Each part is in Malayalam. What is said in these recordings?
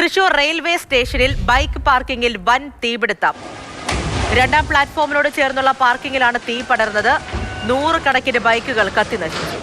തൃശൂർ റെയിൽവേ സ്റ്റേഷനിൽ ബൈക്ക് പാർക്കിംഗിൽ വൻ തീപിടുത്തം. രണ്ടാം പ്ലാറ്റ്ഫോമിനോട് ചേർന്നുള്ള പാർക്കിംഗിലാണ് തീ പടർന്നത്. 100 കണക്കിന് ബൈക്കുകൾ കത്തിനശിച്ചു.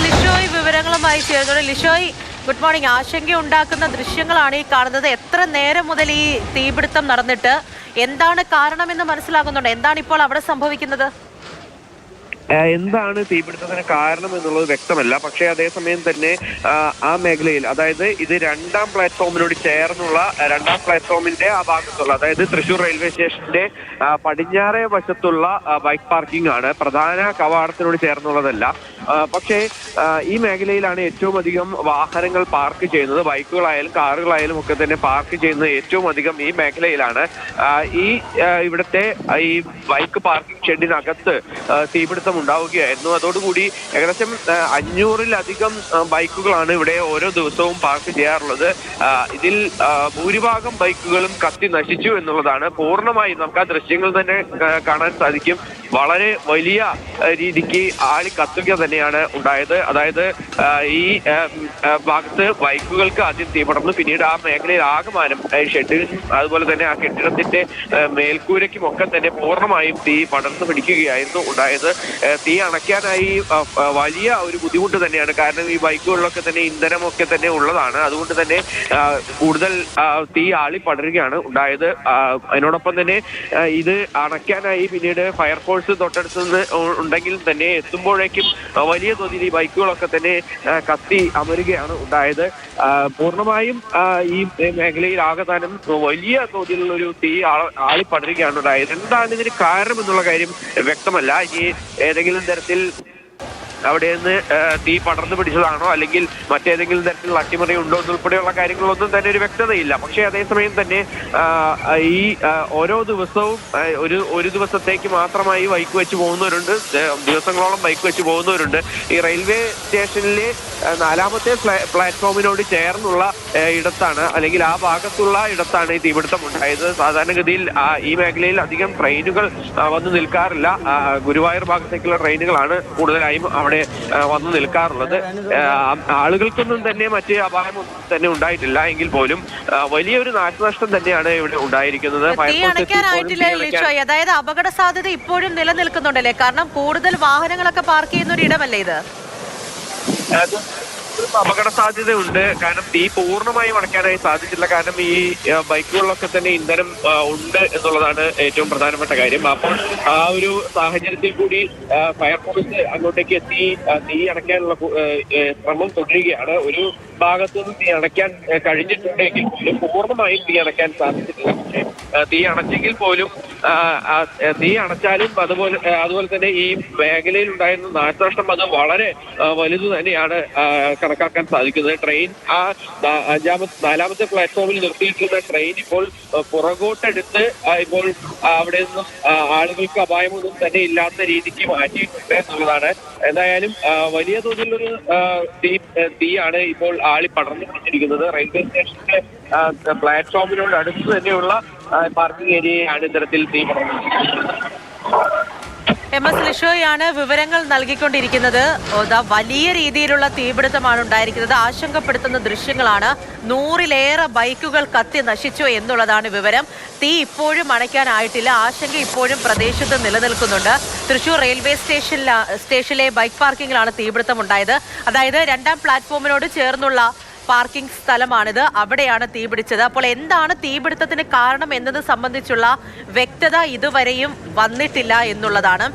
ലിഷോയ് വിവരങ്ങളുമായി ചേർന്നുകൊണ്ട്. Lishoy, good morning. ആശങ്കയുണ്ടാക്കുന്ന ദൃശ്യങ്ങളാണ് ഈ കാണുന്നത്. എത്ര നേരം മുതൽ ഈ തീപിടുത്തം നടന്നിട്ട് എന്താണ് കാരണമെന്ന് മനസ്സിലാകുന്നുണ്ട്? എന്താണ് ഇപ്പോൾ അവിടെ സംഭവിക്കുന്നത്? എന്താണ് തീപിടുത്തത്തിന് കാരണം എന്നുള്ളത് വ്യക്തമല്ല. പക്ഷേ അതേസമയം തന്നെ ആ മേഖലയിൽ, അതായത് ഇത് രണ്ടാം പ്ലാറ്റ്ഫോമിനോട് ചേർന്നുള്ള രണ്ടാം പ്ലാറ്റ്ഫോമിന്റെ ആ ഭാഗത്തുള്ള, അതായത് തൃശൂർ റെയിൽവേ സ്റ്റേഷന്റെ പടിഞ്ഞാറേ വശത്തുള്ള ബൈക്ക് പാർക്കിംഗ് ആണ്. പ്രധാന കവാടത്തിനോട് ചേർന്നുള്ളതല്ല. പക്ഷേ ഈ മേഖലയിലാണ് ഏറ്റവും അധികം വാഹനങ്ങൾ പാർക്ക് ചെയ്യുന്നത്. ബൈക്കുകളായാലും കാറുകളായാലും ഒക്കെ തന്നെ പാർക്ക് ചെയ്യുന്നത് ഏറ്റവും അധികം ഈ മേഖലയിലാണ്. ഇവിടുത്തെ ഈ ബൈക്ക് പാർക്കിംഗ് ഷെഡിനകത്ത് തീപിടുത്തം ഉണ്ടാവുകയായിരുന്നു. അതോടുകൂടി ഏകദേശം 500-ലധികം ബൈക്കുകളാണ് ഇവിടെ ഓരോ ദിവസവും പാർക്ക് ചെയ്യാറുള്ളത്. ഇതിൽ ഭൂരിഭാഗം ബൈക്കുകളും കത്തി നശിച്ചു എന്നുള്ളതാണ്. പൂർണ്ണമായും നമുക്ക് ആ ദൃശ്യങ്ങൾ തന്നെ കാണാൻ സാധിക്കും. വളരെ വലിയ രീതിക്ക് ആളി കത്തുക തന്നെയാണ് ഉണ്ടായത്. അതായത് ഈ ഭാഗത്ത് ബൈക്കുകൾക്ക് ആദ്യം തീ പടർന്നു. പിന്നീട് ആ മേഖലയിൽ ആകമാനം ഷെഡിനും അതുപോലെ തന്നെ ആ കെട്ടിടത്തിന്റെ മേൽക്കൂരയ്ക്കും ഒക്കെ തന്നെ പൂർണ്ണമായും തീ പടർന്നു പിടിക്കുകയായിരുന്നു ഉണ്ടായത്. തീ അണയ്ക്കാനായി വലിയ ഒരു ബുദ്ധിമുട്ട് തന്നെയാണ്. കാരണം ഈ ബൈക്കുകളിലൊക്കെ തന്നെ ഇന്ധനമൊക്കെ തന്നെ ഉള്ളതാണ്. അതുകൊണ്ട് തന്നെ കൂടുതൽ തീ ആളി പടരുകയാണ് ഉണ്ടായത്. അതിനോടൊപ്പം തന്നെ ഇത് അണയ്ക്കാനായി പിന്നീട് ഫയർഫോഴ്സ് തൊട്ടടുത്ത് നിന്ന് ഉണ്ടെങ്കിൽ തന്നെ എത്തുമ്പോഴേക്കും വലിയ തോതിൽ ഈ ബൈക്കുകളൊക്കെ തന്നെ കത്തി അമരുകയാണ് ഉണ്ടായത്. പൂർണ്ണമായും ഈ മേഖലയിൽ ആകതാനം വലിയ തോതിലുള്ള ഒരു തീ ആളിപ്പടരുകയാണ് ഉണ്ടായത്. എന്താണ് ഇതിന് കാരണം എന്നുള്ള കാര്യം വ്യക്തമല്ല. ഇനി ഏതെങ്കിലും തരത്തിൽ അവിടെ നിന്ന് തീ പടർന്നു പിടിച്ചതാണോ അല്ലെങ്കിൽ മറ്റേതെങ്കിലും തരത്തിലുള്ള അട്ടിമറി ഉണ്ടോ എന്നുൾപ്പെടെയുള്ള കാര്യങ്ങളൊന്നും തന്നെ ഒരു വ്യക്തതയില്ല. പക്ഷേ അതേസമയം തന്നെ ഈ ഓരോ ദിവസവും ഒരു ദിവസത്തേക്ക് മാത്രമായി ബൈക്ക് വെച്ച് പോകുന്നവരുണ്ട്. ദിവസങ്ങളോളം ബൈക്ക് വെച്ച് പോകുന്നവരുണ്ട്. ഈ റെയിൽവേ സ്റ്റേഷനിലെ 4ാമത്തെ പ്ലാറ്റ്ഫോമിനോട് ചേർന്നുള്ള ഇടത്താണ്, അല്ലെങ്കിൽ ആ ഭാഗത്തുള്ള ഇടത്താണ് ഈ തീപിടുത്തം ഉണ്ടായത്. സാധാരണഗതിയിൽ ഈ മേഖലയിൽ അധികം ട്രെയിനുകൾ വന്ന് നിൽക്കാറില്ല. ഗുരുവായൂർ ഭാഗത്തേക്കുള്ള ട്രെയിനുകളാണ് കൂടുതലായും അവിടെ വന്നു നിൽക്കാറുള്ളത്. ആളുകൾക്കൊന്നും തന്നെ മറ്റ് അപായമൊന്നും തന്നെ ഉണ്ടായിട്ടില്ല. എങ്കിൽ പോലും വലിയൊരു നാശനഷ്ടം തന്നെയാണ് ഇവിടെ ഉണ്ടായിരിക്കുന്നത്. അതായത് അപകട സാധ്യത ഇപ്പോഴും നിലനിൽക്കുന്നുണ്ടല്ലേ? കാരണം കൂടുതൽ വാഹനങ്ങളൊക്കെ പാർക്ക് ചെയ്യുന്ന ഒരു ഇടമല്ലേ ഇത്? അപകട സാധ്യതയുണ്ട്. കാരണം തീ പൂർണ്ണമായും അണയ്ക്കാനായി സാധിച്ചില്ല. കാരണം ഈ ബൈക്കുകളിലൊക്കെ തന്നെ ഇന്ധനം ഉണ്ട് എന്നുള്ളതാണ് ഏറ്റവും പ്രധാനപ്പെട്ട കാര്യം. അപ്പോൾ ആ ഒരു സാഹചര്യത്തിൽ കൂടി ഫയർഫോഴ്സ് അങ്ങോട്ടേക്ക് എത്തി തീ അണയ്ക്കാനുള്ള ശ്രമം തുടരുകയാണ്. ഒരു ഭാഗത്തുനിന്ന് തീ അണയ്ക്കാൻ കഴിഞ്ഞിട്ടുണ്ടെങ്കിൽ പോലും പൂർണ്ണമായും തീ അണയ്ക്കാൻ സാധിച്ചിട്ടില്ല. പക്ഷേ തീ അണച്ചെങ്കിൽ പോലും തീ അണച്ചാലും അതുപോലെ തന്നെ ഈ മേഖലയിൽ ഉണ്ടായിരുന്ന നാശനഷ്ടം അത് വളരെ വലുത് തന്നെയാണ് കണക്കാക്കാൻ സാധിക്കുന്നത്. ട്രെയിൻ 4ാമത്തെ പ്ലാറ്റ്ഫോമിൽ നിർത്തിയിട്ടുള്ള ട്രെയിൻ ഇപ്പോൾ പുറകോട്ടെടുത്ത് ഇപ്പോൾ അവിടെ നിന്നും ആളുകൾക്ക് അപായമൊന്നും തന്നെ ഇല്ലാത്ത രീതിക്ക് മാറ്റിയിട്ടുണ്ട് എന്നുള്ളതാണ്. എന്തായാലും വലിയ തോതിലൊരു തീയാണ് ഇപ്പോൾ ആളി പടർന്നു പിടിച്ചിരിക്കുന്നത്. റെയിൽവേ സ്റ്റേഷന്റെ പ്ലാറ്റ്ഫോമിനോട് അടുത്ത് തന്നെയുള്ള പാർക്കിംഗ് ഏരിയയാണ് ഇത്തരത്തിൽ തീ പടർന്നു. ലിഷോയാണ് വിവരങ്ങൾ നൽകിക്കൊണ്ടിരിക്കുന്നത്. വലിയ രീതിയിലുള്ള തീപിടുത്തമാണ് ഉണ്ടായിരിക്കുന്നത്. ആശങ്കപ്പെടുത്തുന്ന ദൃശ്യങ്ങളാണ്. 100-ലേറെ ബൈക്കുകൾ കത്തി നശിച്ചു എന്നുള്ളതാണ് വിവരം. തീ ഇപ്പോഴും അണയ്ക്കാനായിട്ടില്ല. ആശങ്ക ഇപ്പോഴും പ്രദേശത്ത് നിലനിൽക്കുന്നുണ്ട്. തൃശൂർ റെയിൽവേ സ്റ്റേഷനിലെ ബൈക്ക് പാർക്കിങ്ങിലാണ് തീപിടുത്തം ഉണ്ടായത്. അതായത് 2ാം പ്ലാറ്റ്ഫോമിനോട് ചേർന്നുള്ള പാർക്കിംഗ് സ്ഥലമാണിത്. അവിടെയാണ് തീപിടിച്ചത്. അപ്പോൾ എന്താണ് തീപിടുത്തത്തിന് കാരണം എന്നത് സംബന്ധിച്ചുള്ള വ്യക്തത ഇതുവരെയും വന്നിട്ടില്ല എന്നുള്ളതാണ്.